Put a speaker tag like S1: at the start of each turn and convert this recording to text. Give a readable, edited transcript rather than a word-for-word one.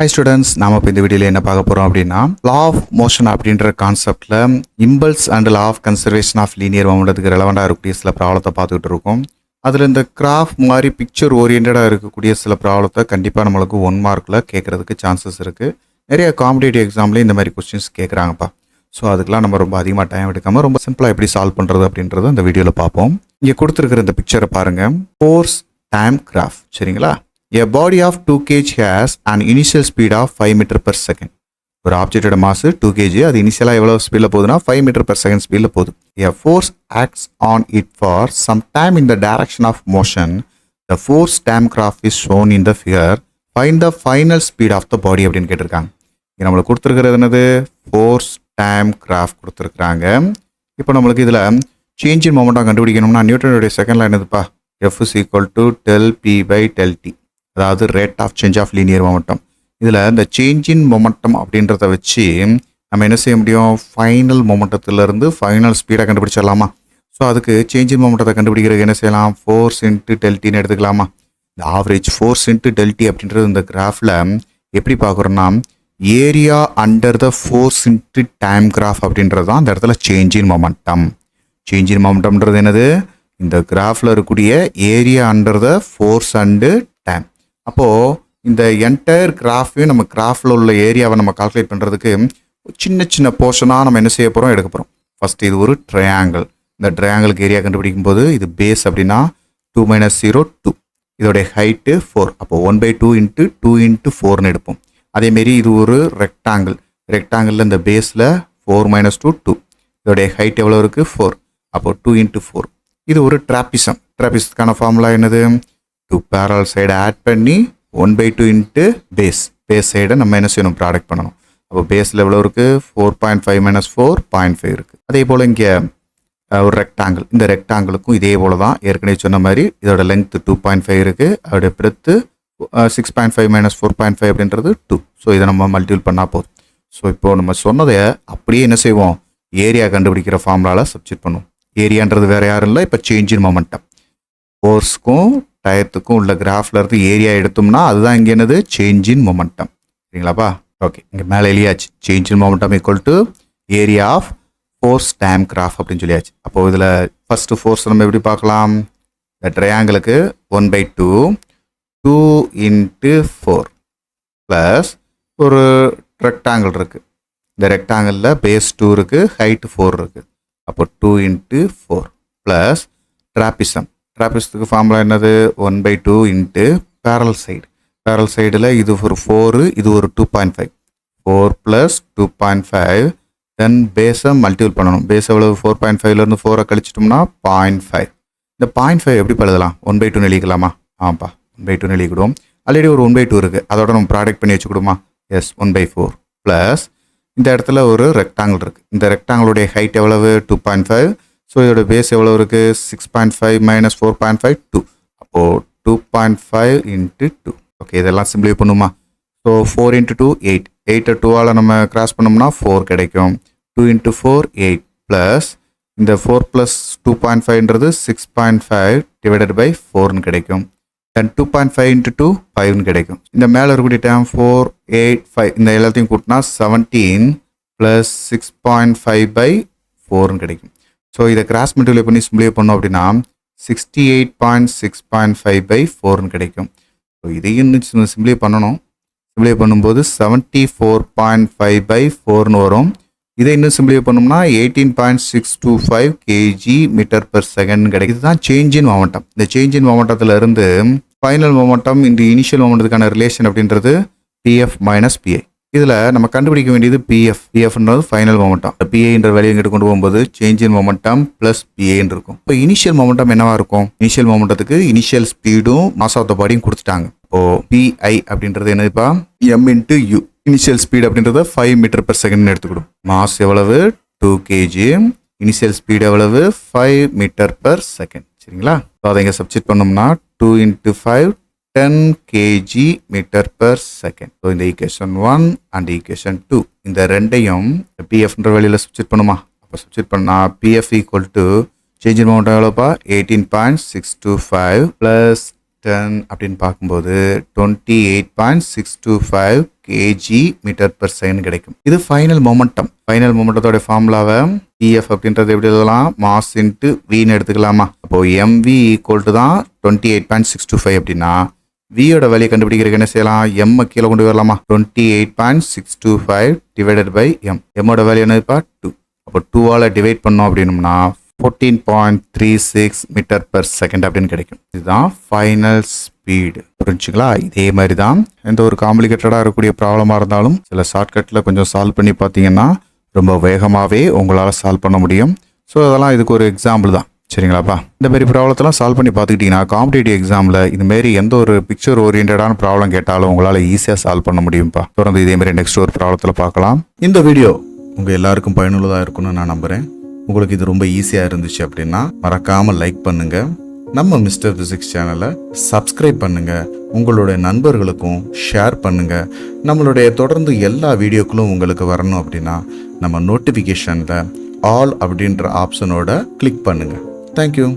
S1: High students, நாம இப்போ இந்த வீடியோவில் என்ன பார்க்க போகிறோம் அப்படின்னா லா ஆஃப் மோஷன் அப்படின்ற கான்செப்டில் impulse and law of conservation of linear மொமெண்டத்துக்கு ரெலவெண்டாக இருக்கக்கூடிய சில ப்ராப்ளத்தை பார்த்துக்கிட்டு இருக்கோம். அதில் இந்த கிராஃப் மாதிரி பிக்சர் ஓரியன்டாக இருக்கக்கூடிய சில ப்ராப்ளத்தை கண்டிப்பாக நம்மளுக்கு 1 மார்க்கில் கேட்குறதுக்கு சான்சஸ் இருக்குது. நிறைய காம்படிட்டிவ் எக்ஸாம்லேயும் இந்த மாதிரி கொஸ்டின்ஸ் கேட்குறாங்கப்பா. ஸோ அதுக்கெலாம் நம்ம ரொம்ப அதிகமாக டைம் எடுக்காமல் ரொம்ப சிம்பிளாக எப்படி சால்வ் பண்ணுறது அப்படின்றத இந்த வீடியோவில் பார்ப்போம். இங்கே கொடுத்துருக்கிற இந்த பிக்சரை பாருங்கள். ஃபோர்ஸ் டைம் கிராஃப், சரிங்களா? A body of 2 kg has an initial speed of 5 meter per second. ஒரு ஆப்ஜெக்டோட மாஸ் 2 kg, அது இனிஷியலாக எவ்வளோ ஸ்பீடில் போகுதுன்னா 5 meter per second ஸ்பீடில் போகுது. A force acts on it for some time in the direction of motion. The force time graph is shown in the figure. Find the final speed of the body அப்படின்னு கேட்டிருக்காங்க. இங்கே நம்மளுக்கு கொடுத்துருக்கிறது என்னது? Force time graph கொடுத்துருக்குறாங்க. இப்போ நம்மளுக்கு இதில் சேஞ்ச் இன் மொமெண்ட்டாக கண்டுபிடிக்கணும்னா நியூட்டனுடைய செகண்டில் என்னதுப்பா? F is equal to del P by del T. அதாவது rate of change of linear momentum. இதில் இந்த சேஞ்ச் இன் மொமெண்டம் அப்படின்றத வச்சு நம்ம என்ன செய்ய முடியும்? ஃபைனல் மொமெண்டத்திலேருந்து ஃபைனல் ஸ்பீடாக கண்டுபிடிச்சிடலாமா? ஸோ அதுக்கு சேஞ்ச் இன் மொமெண்டத்தை கண்டுபிடிக்கிறதுக்கு என்ன செய்யலாம்? ஃபோர்ஸ் இன்ட்டு டெல்டின்னு எடுத்துக்கலாமா? இந்த ஆவரேஜ் ஃபோர்ஸ் இன்ட்டு டெல்டி அப்படின்றது இந்த கிராஃபில் எப்படி பார்க்குறோன்னா area under the force into time graph அப்படின்றது தான் அந்த இடத்துல change in momentum. Change in மொமெண்டம்ன்றது என்னது? இந்த கிராஃபில் இருக்கக்கூடிய area under the force and time. அப்போது இந்த என்டையர் கிராஃபையும் நம்ம கிராஃபில் உள்ள ஏரியாவை நம்ம கால்குலேட் பண்ணுறதுக்கு சின்ன சின்ன போர்ஷனாக நம்ம என்ன செய்ய போகிறோம்? எடுக்க போகிறோம். ஃபஸ்ட்டு இது ஒரு ட்ரையாங்கிள். இந்த ட்ரையாங்கிளுக்கு ஏரியா கண்டுபிடிக்கும் போது இது பேஸ் அப்படின்னா 2 - 0 2. இதோடைய ஹைட்டு 4. அப்போ 1/2 இன்ட்டு 2 இன்ட்டு 4ன்னு எடுப்போம். அதேமாரி இது ஒரு ரெக்டாங்கிள். ரெக்டாங்கிளில் இந்த பேஸில் 4 - 2 2. இதோடைய ஹைட் எவ்வளோ இருக்குது? 4. அப்போ 2 இன்ட்டு 4. இது ஒரு ட்ராபிசம். ட்ராபிசத்துக்கான ஃபார்முலா என்னது? 2 பேரல் சைடை ஆட் பண்ணி 1/2 இன்ட்டு பேஸ் சைடை நம்ம என்ன செய்யணும்? ப்ராடக்ட் பண்ணணும். அப்போ பேஸில் எவ்வளோ இருக்குது? 4.5 - 4 0.5 இருக்குது. அதே போல் இங்கே ஒரு ரெக்டாங்கிள். இந்த ரெக்டாங்கிளுக்கும் இதே போல் தான் ஏற்கனவே சொன்ன மாதிரி இதோட லென்த்து 2.5 இருக்குது. அதோடைய பிரெத்து 6.5 - 4.5 அப்படின்றது 2. ஸோ இதை நம்ம மல்டிபிள் பண்ணால் போதும். ஸோ இப்போது நம்ம சொன்னதை அப்படியே என்ன செய்வோம்? ஏரியா கண்டுபிடிக்கிற ஃபார்முலாவில் சப்ஸ்டிட் பண்ணுவோம். ஏரியான்றது வேறு யாரும் இல்லை, இப்போ சேஞ்ச் இன் மொமெண்டம். ஃபோர்ஸ்க்கும் டயத்துக்கும் உள்ள கிராஃபில் இருந்து ஏரியா எடுத்தோம்னா அதுதான் இங்கே என்னது? Change in momentum. சரிங்களாப்பா? ஓகே, இங்கே மேலே எழுதியாச்சு. Change in momentum equal to area of force time graph அப்படின்னு சொல்லியாச்சு. அப்போது இதில் ஃபஸ்ட்டு ஃபோர்ஸ் நம்ம எப்படி பார்க்கலாம்? இந்த ட்ரையாங்கிளுக்கு 1/2 2 இன்ட்டு 4 ப்ளஸ் ஒரு ரெக்டாங்கிள் இருக்குது. இந்த ரெக்டாங்கிளில் பேஸ் 2 இருக்குது, ஹைட்டு 4 இருக்குது. அப்போ 2 இன்ட்டு 4 ப்ளஸ் ட்ராபிசம். ட்ராபிசத்துக்கு ஃபார்முலா என்னது? 1/2 இன்ட்டு பேரல் சைடு. பேரல் சைடில் இது ஒரு 4, இது ஒரு 2.5. 4 + 2.5. தென் பேஸை மல்டிபிள் பண்ணணும். பேஸ் எவ்வளவு? 4.5லேருந்து 4 கழிச்சிட்டோம்னா 0.5. இந்த 0.5 எப்படி எழுதலாம்? 1/2 எழுதிக்கலாமா? ஆமாப்பா, 1/2 எழுதிக்கிடுவோம். ஆல்ரெடி ஒரு 1/2 இருக்குது, அதோட நம்ம ப்ராடக்ட் பண்ணி வச்சுக்கிடுமா? எஸ், 1/4 ப்ளஸ் இந்த இடத்துல ஒரு ரெக்டாங்கிள் இருக்குது. இந்த ரெக்டாங்கிளுடைய ஹைட் எவ்வளவு? 2.5. ஸோ இதோட பேஸ் எவ்வளோ இருக்குது? 6.5 - 4.5 2. அப்போது 2.5 இன்ட்டு 2. ஓகே, இதெல்லாம் சிம்பிளை பண்ணுமா? So 4 into 2 8. 8 2ஆல் நம்ம கிராஸ் பண்ணோம்னா 4 கிடைக்கும். 2 இன்ட்டு 4 8 ப்ளஸ் இந்த 4 + 2.5ன்றது 6.5 டிவைடட் பை 4ன்னு கிடைக்கும். தென் 2.5 இன்ட்டு 2 5ன்னு கிடைக்கும். இந்த மேலே இருக்கக்கூடிய டைம் 4 8 5 இந்த எல்லாத்தையும் கூட்டினா 17 + 6.5 பை 4ன்னு கிடைக்கும். ஸோ இதை கிராஸ் மல்டிப்ளை பண்ணி சிம்பிளை பண்ணோம் அப்படின்னா 68.6.5 பை 4ன்னு கிடைக்கும். ஸோ இதையும் சிம்பிளை பண்ணணும். சிம்பிளை பண்ணும்போது 74.5 பை 4ன்னு வரும். இதை இன்னும் சிம்பிளை பண்ணோம்னா 18.625 kg/s கிடைக்குது. தான் சேஞ்ச் இன் மொமெண்டம். இந்த சேஞ்ச் இன் மொமெண்டத்தில் இருந்து ஃபைனல் மொமெண்டம் இந்த இனிஷியல் மொமெண்டத்துக்கான ரிலேஷன் அப்படின்றது PF - PI. இதில் நம்ம கண்டுபிடிக்க வேண்டியது PFன்றது ஃபைனல் மொமெண்டம். PIன்ற வேல்யூ இங்கிட்டு கொண்டு போகும்போது சேஞ்ச் இன் மொமெண்டம் ப்ளஸ் PIன்னு இருக்கும். இப்போ இனிஷியல் மொமெண்டம் என்னவா இருக்கும்? இனிஷியல் மொமெண்டத்துக்கு இனிஷியல் ஸ்பீடும் மாஸ் ஆஃப் த பாடியும் கொடுத்துட்டாங்க. இப்போ PI அப்படின்றது என்னதுப்பா? M into U. Initial speed அப்படின்றத 5 m/s எடுத்துக்கிடும். மாஸ் எவ்வளவு? 2 kg. இனிஷியல் ஸ்பீட் எவ்வளவு? 5 m/s. சரிங்களா? ஸோ அதை இங்கே சப்ஸ்டிட் பண்ணோம்னா 2 இன்ட்டு 5 10 kg/s. ஸோ இந்த ஈக்குவேஷன் 1 அண்ட் ஈக்குவேஷன் 2 இந்த ரெண்டையும் PFன்ற வேல்யூவில் சப்ஸ்டிட் பண்ணுமா? அப்போ சப்ஸ்டிட் பண்ணால் PF equal to change in momentum எவ்வளோப்பா? 18.625 ப்ளஸ் 10 அப்படின்னு பார்க்கும்போது 28.625 kg மீட்டர் per second கிடைக்கும். இது ஃபைனல் மொமெண்டம். ஃபைனல் மொமெண்டத்தோட ஃபார்முலாவை EF அப்படின்றது எப்படி எழுதலாம்? மாஸ் இன்ட்டு வின்னு எடுத்துக்கலாமா? அப்போ mv ஈக்குவல் டு தான் 28.625 அப்படின்னா வியோட வேலையை கண்டுபிடிக்கிறதுக்கு என்ன செய்யலாம்? எம் கீழே கொண்டு வரலாமா? 28.625 டிவைடட் பை எம். எம்மோட வேல்யூ என்னதுப்பா? 2. அப்போ 2ஆல் டிவைட் பண்ணோம் அப்படின்னோம்னா 14.36 மீட்டர் பெர் செகண்ட் அப்படின்னு கிடைக்கும். இதுதான் ஃபைனல் ஸ்பீடு. புரிஞ்சுங்களா? இதே மாதிரி தான் எந்த ஒரு காம்ப்ளிகேட்டடாக இருக்கக்கூடிய ப்ராப்ளமாக இருந்தாலும் சில ஷார்ட்கட்டில் கொஞ்சம் சால்வ் பண்ணி பார்த்தீங்கன்னா ரொம்ப வேகமாகவே உங்களால் சால்வ் பண்ண முடியும். ஸோ அதெல்லாம் இதுக்கு ஒரு எக்ஸாம்பிள் தான். சரிங்களாப்பா? இந்த மாதிரி ப்ராப்ளத்தெல்லாம் சால்வ் பண்ணி பார்த்துக்கிட்டிங்கன்னா காம்படிட்டிவ் எக்ஸாமில் இதுமாரி எந்த ஒரு பிக்சர் ஓரியன்டான ப்ராப்ளம் கேட்டாலும் உங்களால் ஈஸியாக சால்வ் பண்ண முடியும்ப்பா. தொடர்ந்து இதேமாரி நெக்ஸ்ட் ஒரு ப்ராப்ளத்தில் பார்க்கலாம். இந்த வீடியோ உங்கள் எல்லாருக்கும் பயனுள்ளதாக இருக்கும்னு நான் நம்புகிறேன். உங்களுக்கு இது ரொம்ப ஈஸியாக இருந்துச்சு அப்படின்னா மறக்காமல் லைக் பண்ணுங்கள். நம்ம மிஸ்டர் ஃபிசிக்ஸ் சேனலை சப்ஸ்கிரைப் பண்ணுங்கள். உங்களுடைய நண்பர்களுக்கும் ஷேர் பண்ணுங்கள். நம்மளுடைய தொடர்ந்து எல்லா வீடியோக்களும் உங்களுக்கு வரணும் அப்படின்னா நம்ம நோட்டிஃபிகேஷனில் ஆல் அப்படின்ற ஆப்ஷனோட கிளிக் பண்ணுங்கள். தேங்க்யூ.